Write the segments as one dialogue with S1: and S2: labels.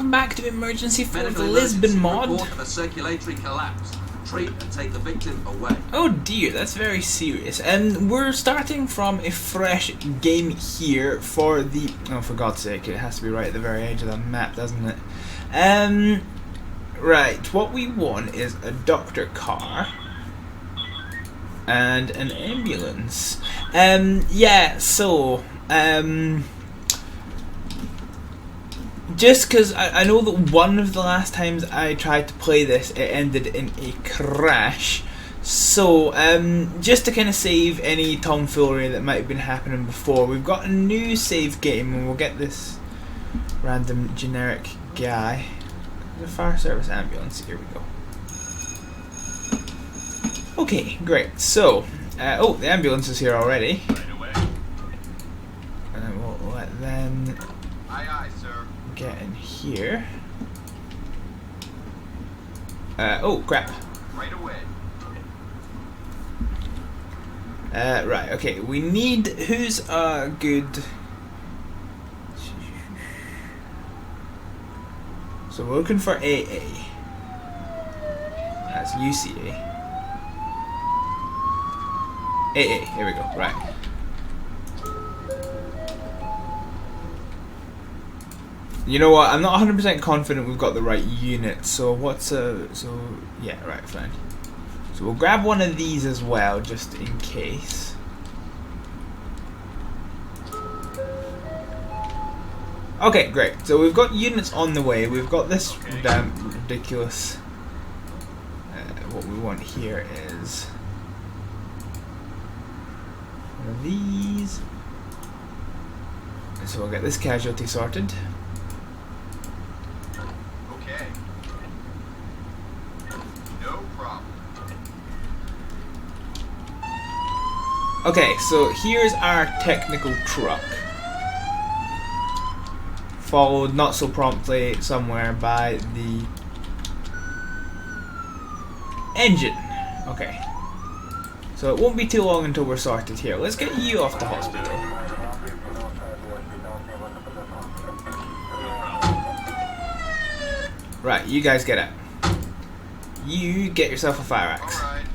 S1: welcome back to Emergency for
S2: Medical
S1: the Lisbon Mod.
S2: Report of a circulatory collapse. Treat and take the victim away.
S1: Oh dear, that's very serious. And we're starting from a fresh game here for the... Oh, for God's sake, it has to be right at the very edge of the map, doesn't it? Right, what we want is a doctor car and an ambulance. Yeah, so... just because I know that one of the last times I tried to play this, it ended in a crash. So, just to kind of save any tomfoolery that might have been happening before, we've got a new save game, and we'll get this random generic guy. The fire service ambulance, here we go. Okay, great. So, oh, the ambulance is here already.
S3: Right away.
S1: And then we'll let them...
S3: Aye, aye, sir.
S1: Get in here. Oh crap.
S3: Right away.
S1: Right, okay, we need... Who's a good... So we're looking for AA. That's UCA. AA, here we go, right. You know what, I'm not 100% confident we've got the right unit, so what's yeah, right, fine. So we'll grab one of these as well, just in case. Okay, great. So we've got units on the way. We've got this damn ridiculous... what we want here is... one of these. So we'll get this casualty sorted.
S3: Okay. No problem.
S1: Okay, so here's our technical truck. Followed not so promptly somewhere by the engine. Okay. So it won't be too long until we're sorted here. Let's get you off to hospital. Right, you guys get out. You get yourself a fire axe.
S3: Alright.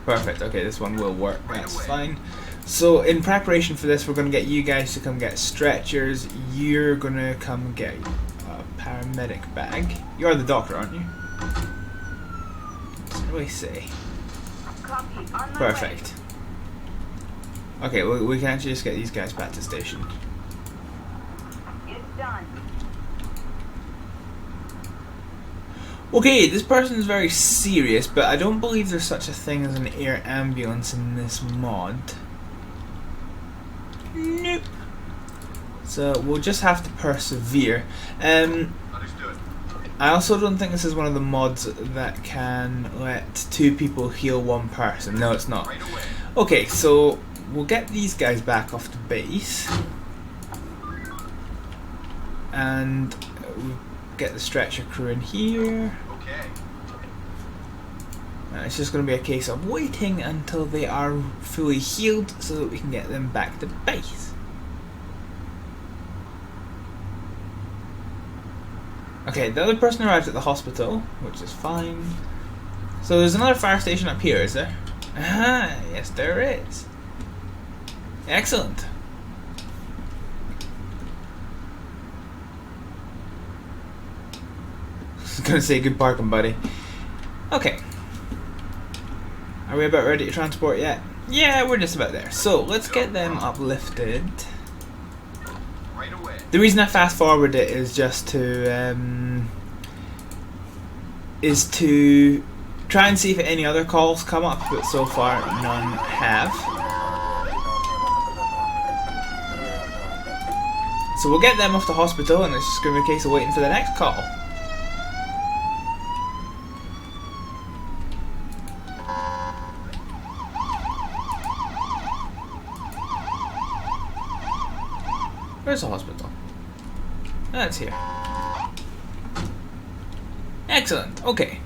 S1: Perfect, okay, this one will work, that's fine. So in preparation for this, we're going to get you guys to come get stretchers. You're going to come get a paramedic bag. You're the doctor, aren't you? What do I say? Perfect. Okay, we can actually just get these guys back to station.
S4: It's done.
S1: Okay, this person is very serious, but I don't believe there's such a thing as an air ambulance in this mod. Nope. So we'll just have to persevere.
S3: Understood.
S1: I also don't think this is one of the mods that can let two people heal one person. No, it's not.
S3: Right away.
S1: Okay, so we'll get these guys back off the base. And we'll get the stretcher crew in here.
S3: Okay.
S1: It's just going to be a case of waiting until they are fully healed so that we can get them back to base. Okay, the other person arrived at the hospital, which is fine. So there's another fire station up here, is there? Ah, yes there is. Excellent. I was going to say good parking, buddy. Okay. Are we about ready to transport yet? Yeah, we're just about there. So, let's get them uplifted.
S3: Right away.
S1: The reason I fast forward it is just to try and see if any other calls come up, but so far none have. So we'll get them off to hospital, and it's just going to be a case of waiting for the next call. Where's the hospital? That's here. Excellent, okay.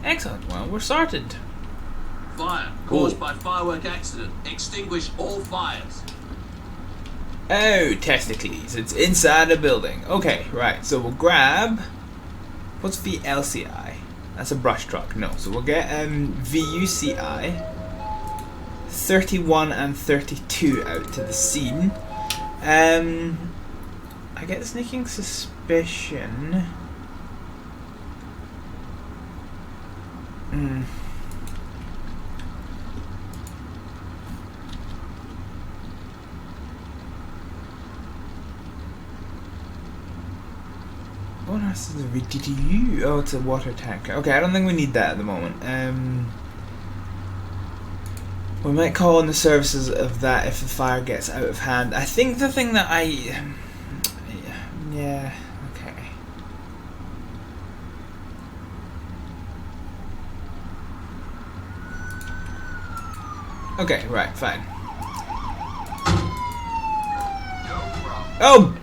S1: Excellent, well, we're sorted.
S2: Fire caused by firework accident. Extinguish all fires.
S1: Oh, testicles. It's inside a building. Okay, right. So we'll grab... What's VLCI? That's a brush truck. No. So we'll get VUCI. 31 and 32 out to the scene. I get sneaking suspicion. What else is a VTTU? Oh, it's a water tanker. Okay, I don't think we need that at the moment. We might call on the services of that if the fire gets out of hand. I think the thing that yeah, okay. Okay, right, fine.
S3: No problem.
S1: Oh!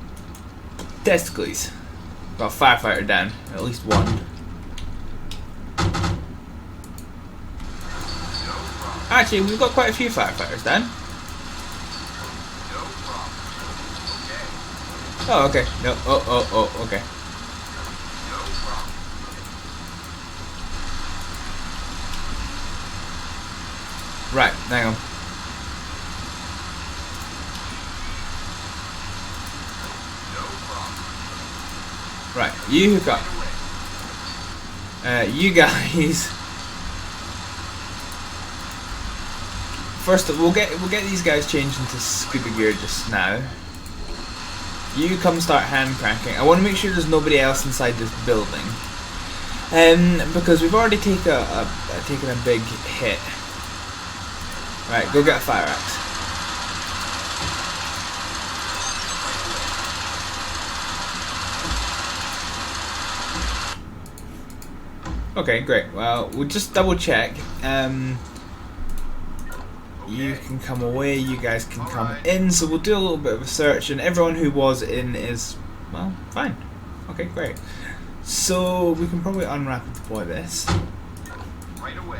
S1: Testicles. Got a firefighter down. At least one.
S3: No problem.
S1: Actually, we've got quite a few firefighters down.
S3: No problem. Okay.
S1: Oh, okay. No, oh, okay.
S3: No problem.
S1: Right, hang on.
S3: No problem.
S1: Right, you hook up.
S3: Right away.
S1: You guys. First, we'll get these guys changed into scuba gear just now. You come start hand cranking. I want to make sure there's nobody else inside this building, because we've already taken a big hit. Right, go get a fire axe. Okay, great. Well, we'll just double check. You can come away, you guys can come in, so we'll do a little bit of a search, and everyone who was in is, well, fine. Okay, great. So, we can probably unwrap and deploy this.
S3: Right away.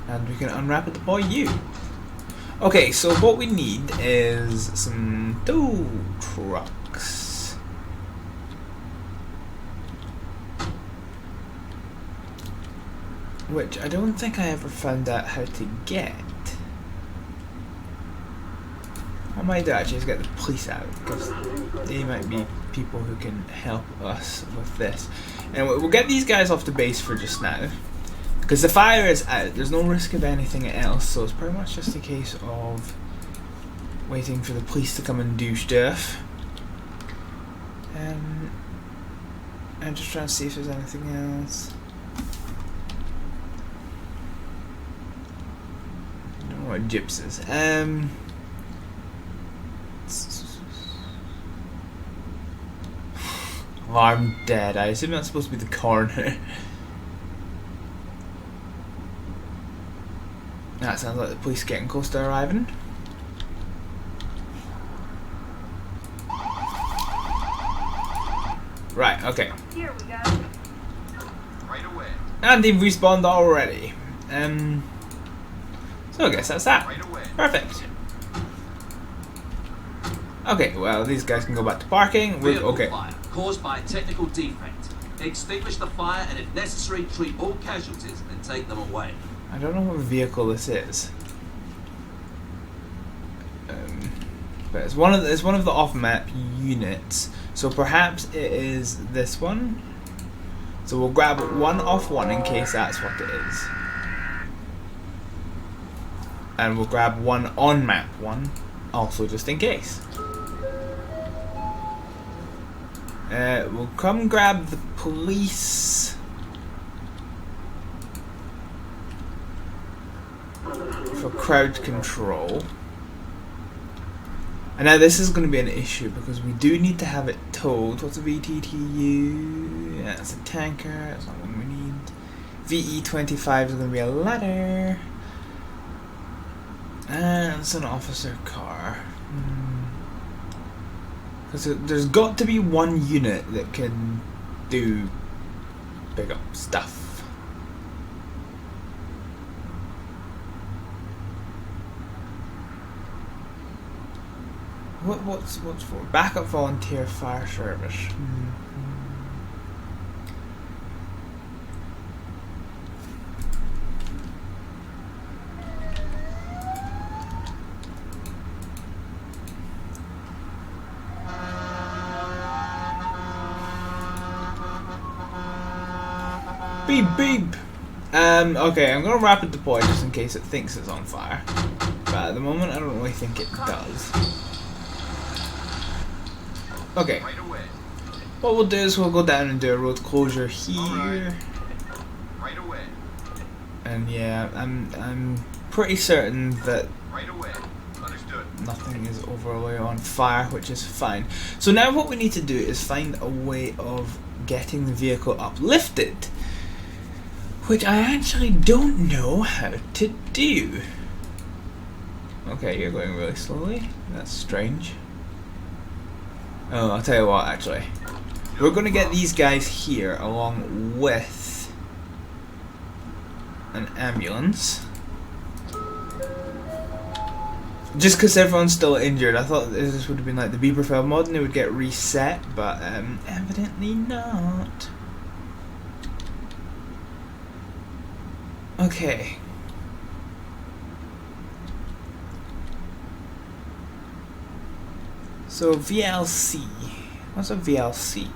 S1: And we can unwrap and deploy you. Okay, so what we need is some tow trucks. Which I don't think I ever found out how to get. What I might do actually is get the police out, because they might be people who can help us with this. Anyway, we'll get these guys off the base for just now, because the fire is out. There's no risk of anything else, so it's pretty much just a case of waiting for the police to come and do stuff. I'm just trying to see if there's anything else. I don't know what gyps is. Alarm dead. I assume that's supposed to be the coroner. That sounds like the police getting close to arriving. Right, okay.
S4: Here we go.
S3: Right away.
S1: And they've respawned already. So I guess that's that.
S3: Right away.
S1: Perfect. Okay, well, these guys can go back to parking.
S2: Vehicle
S1: Okay.
S2: fire caused by a technical defect. Extinguish the fire and, if necessary, treat all casualties and take them away.
S1: I don't know what vehicle this is. But it's one of the off-map units. So perhaps it is this one. So we'll grab one off one in case that's what it is. And we'll grab one on map one, also just in case. We'll come grab the police for crowd control. And now this is going to be an issue because we do need to have it towed. What's a VTTU? Yeah, it's a tanker. That's not what we need. VE25 is going to be a ladder. And it's an officer car. Because there's got to be one unit that can do big up stuff. What's for? Backup volunteer fire service. Beep beep. Okay, I'm gonna rapid deploy just in case it thinks it's on fire. But at the moment, I don't really think it does. Okay.
S3: Right away.
S1: What we'll do is we'll go down and do a road closure here.
S3: Right away.
S1: And yeah, I'm pretty certain that
S3: Right away. Understood.
S1: nothing is overly on fire, which is fine. So now what we need to do is find a way of getting the vehicle uplifted, which I actually don't know how to do. Okay, you're going really slowly. That's strange. Oh, I'll tell you what, actually. We're going to get these guys here along with an ambulance. Just because everyone's still injured. I thought this would have been like the v1.2 mod and it would get reset, but evidently not. Okay. So VLC. What's a VLC?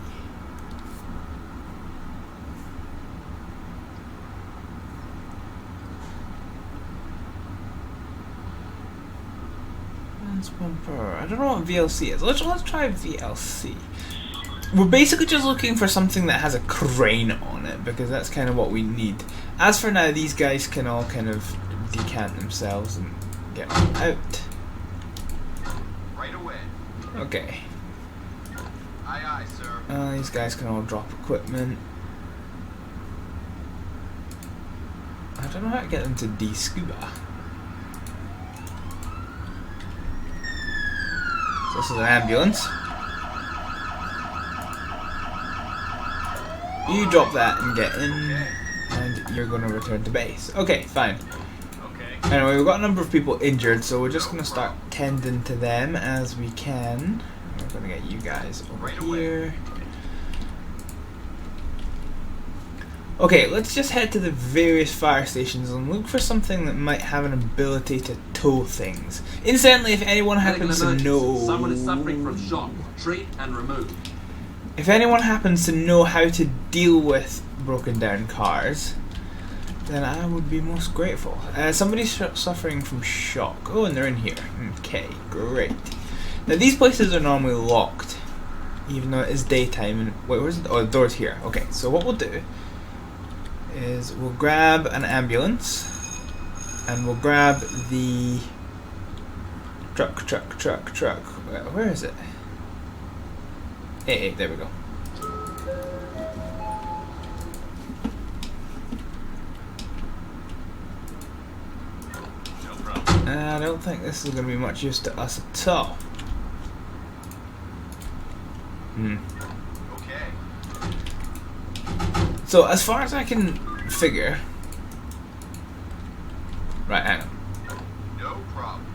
S1: Bumper. I don't know what VLC is. Let's try VLC. We're basically just looking for something that has a crane on it because that's kind of what we need. As for now, these guys can all kind of decant themselves and get on out.
S3: Right away.
S1: Okay.
S3: Aye, aye, sir.
S1: These guys can all drop equipment. I don't know how to get them to de-scuba. So this is an ambulance. You drop that and get in, and you're going to return to base. Okay, fine.
S3: Okay.
S1: Anyway, we've got a number of people injured, so we're just going to start tending to them as we can. We're going to get you guys over here. Okay, let's just head to the various fire stations and look for something that might have an ability to tow things. Incidentally, if anyone happens to know...
S2: Someone is suffering from shock. Treat and remove.
S1: If anyone happens to know how to deal with broken down cars, then I would be most grateful. Somebody's suffering from shock. Oh, and they're in here. Okay, great. Now these places are normally locked, even though it is daytime. And wait, where's it? Oh, the door's here. Okay, so what we'll do is we'll grab an ambulance, and we'll grab the truck. Where is it? Hey, there we go.
S3: No problem.
S1: I don't think this is going to be much use to us at all.
S3: Okay.
S1: So as far as I can figure... Right, hang on.
S3: No problem.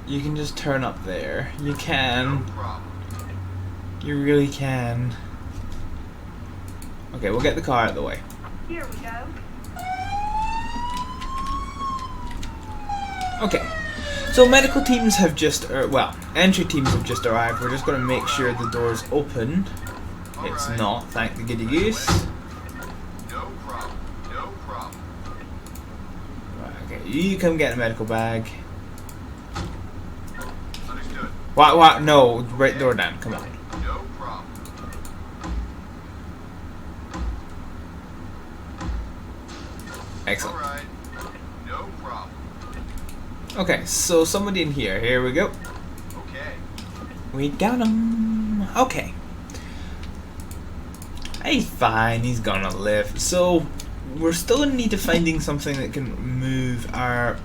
S1: You can just turn up there. You
S3: No
S1: can.
S3: problem.
S1: You really can. Okay, we'll get the car out of the way.
S4: Here we go.
S1: Okay. So medical teams have just... entry teams have just arrived. We're just going to make sure the door's open. It's
S3: Alright.
S1: not, thank the giddy goose.
S3: No problem. No problem.
S1: Right, okay, you come get a medical bag.
S3: Understood.
S1: What? No, right door down, come on.
S3: No problem.
S1: Excellent.
S3: Alright. No problem.
S1: Okay, so somebody in here. Here we go.
S3: Okay.
S1: We got him. Okay. He's fine, he's gonna live. So, we're still in need of finding something that can move our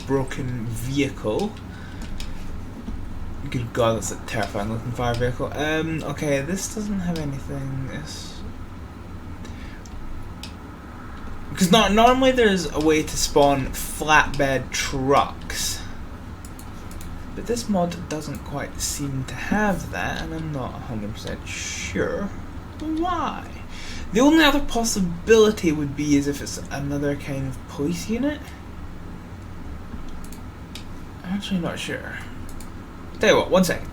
S1: broken vehicle. Good God, that's a terrifying looking fire vehicle. Okay, this doesn't have anything. This... Because normally there's a way to spawn flatbed trucks. But this mod doesn't quite seem to have that, and I'm not 100% sure why. The only other possibility would be as if it's another kind of police unit. I'm actually not sure. Tell you what, 1 second.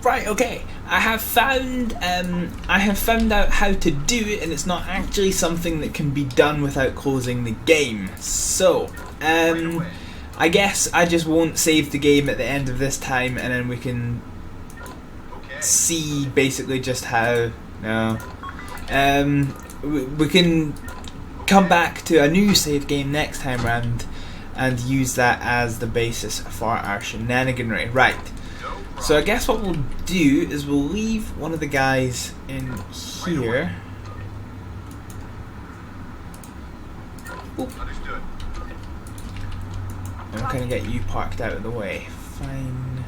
S1: Right, okay. I have found out how to do it, and it's not actually something that can be done without closing the game. So, I guess I just won't save the game at the end of this time, and then we can see basically just how. No, we can come back to a new save game next time round and use that as the basis for our shenaniganry. Right. So I guess what we'll do is we'll leave one of the guys in here. Oop. I'm going to get you parked out of the way. Fine.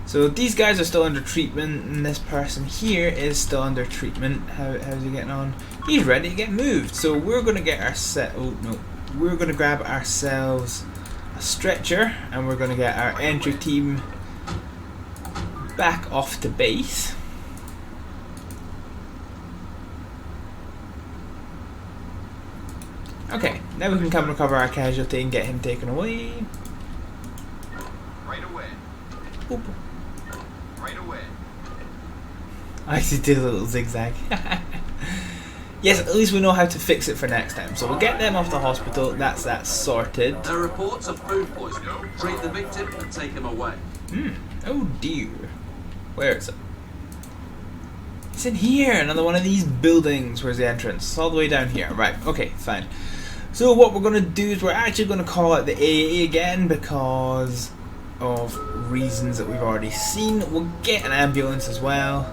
S1: So these guys are still under treatment, and this person here is still under treatment. How's he getting on? He's ready to get moved. So we're going to get we're going to grab ourselves a stretcher, and we're going to get our entry team back off to base. Okay, now we can come recover our casualty and get him taken away.
S3: Right away.
S1: Oop.
S3: Right away.
S1: I actually did a little zigzag. Yes, at least we know how to fix it for next time. So we'll get them off the hospital. That's that sorted.
S2: There are reports of food poisoning. Treat the victim and take him away.
S1: Oh dear. Where is it? It's in here, another one of these buildings. Where's the entrance? It's all the way down here. Right, okay, fine. So what we're going to do is we're actually going to call out the AA again because of reasons that we've already seen. We'll get an ambulance as well.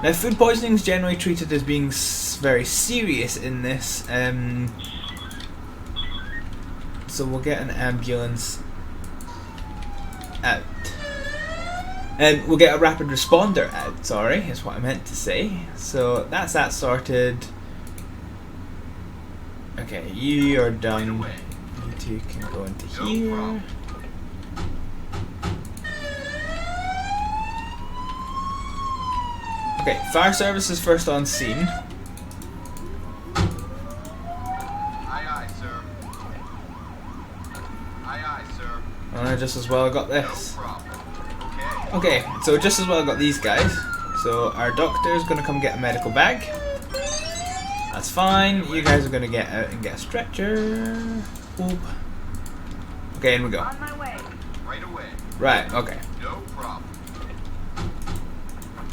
S1: Now, food poisoning is generally treated as being very serious in this. So we'll get an ambulance out. And we'll get a rapid responder out, sorry, is what I meant to say. So that's that sorted. Okay, you are done. You two can go into here. Okay, fire service is first on scene.
S3: Aye, aye, sir. Aye, aye, sir.
S1: I just as well got this.
S3: No problem.
S1: Okay, so just as well I got these guys. So our doctor is going to come get a medical bag. That's fine. You guys are going to get out and get a stretcher. Whoop. Okay, in we go.
S4: On my way.
S3: Right away.
S1: Right, okay.
S3: No problem.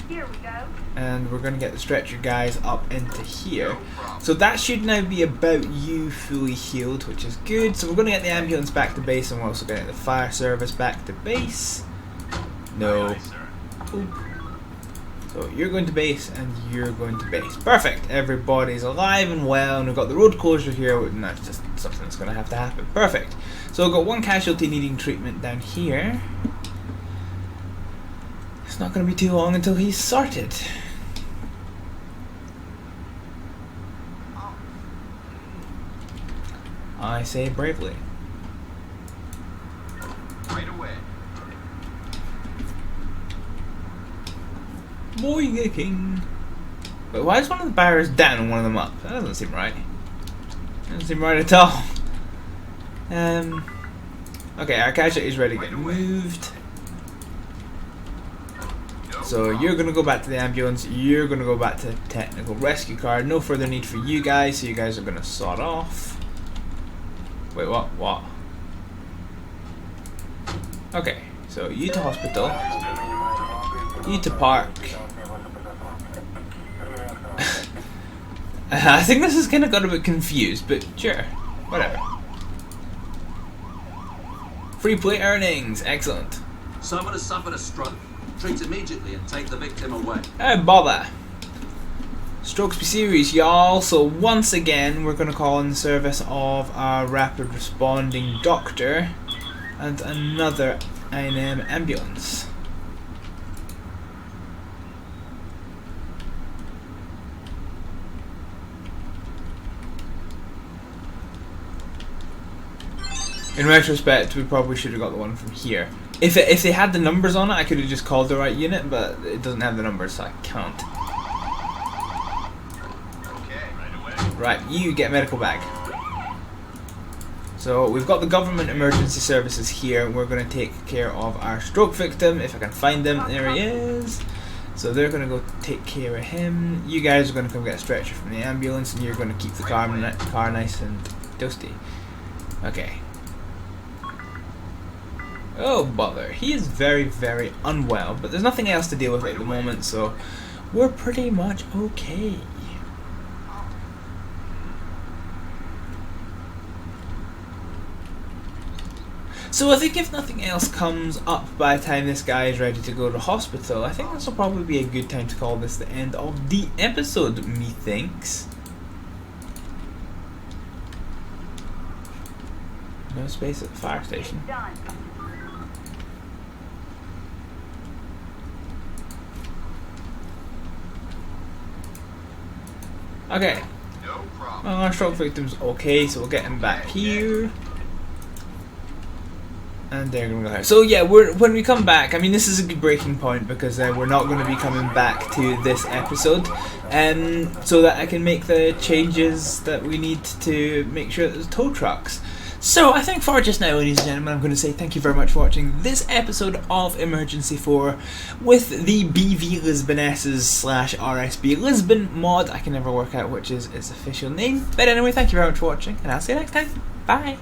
S4: Here we go.
S1: And we're going to get the stretcher guys up into here.
S3: No problem.
S1: So that should now be about you fully healed, which is good. So we're going to get the ambulance back to base, and we're also going to get the fire service back to base. No.
S3: Aye, aye, sir.
S1: Oop. So you're going to base and you're going to base. Perfect. Everybody's alive and well, and we've got the road closure here, and that's just something that's going to have to happen. Perfect. So we've got one casualty needing treatment down here. It's not going to be too long until he's sorted. I say bravely.
S3: Right away.
S1: Boy king. But why is one of the barriers down and one of them up? That doesn't seem right. Doesn't seem right at all. Okay, our casualty is ready to get moved. So you're gonna go back to the ambulance. You're gonna go back to the technical rescue car. No further need for you guys. So you guys are gonna sod off. Wait, what? What? Okay, so you to hospital. You to park. I think this is kind of got a bit confused, but sure, whatever. Free play earnings, excellent.
S2: Someone has suffered a stroke. Treat immediately and take the victim away.
S1: Oh, bother. Strokes be serious, y'all. So once again, we're going to call in the service of our rapid responding doctor and another ambulance. In retrospect, we probably should have got the one from here. If they had the numbers on it, I could have just called the right unit, but it doesn't have the numbers, so I can't.
S3: Okay.
S2: Right away.
S1: Right, you get medical bag. So we've got the government emergency services here. We're going to take care of our stroke victim, if I can find him. There he is. So they're going to go take care of him. You guys are going to come get a stretcher from the ambulance, and you're going to keep the car nice and dusty. Okay. Oh bother, he is very, very unwell, but there's nothing else to deal with at the moment, so we're pretty much okay. So I think if nothing else comes up by the time this guy is ready to go to hospital, I think this will probably be a good time to call this the end of the episode, methinks. No space at the fire station.
S4: Done.
S1: Okay,
S3: No problem.
S1: well, our stroke victim's okay, so we'll get him back here. And they're going to go here. So yeah, when we come back, I mean this is a good breaking point because we're not going to be coming back to this episode, so that I can make the changes that we need to make sure that there's tow trucks. So I think for just now, ladies and gentlemen, I'm going to say thank you very much for watching this episode of Emergency 4 with the BV Lisbonesses / RSB Lisbon Mod. I can never work out which is its official name. But anyway, thank you very much for watching, and I'll see you next time. Bye!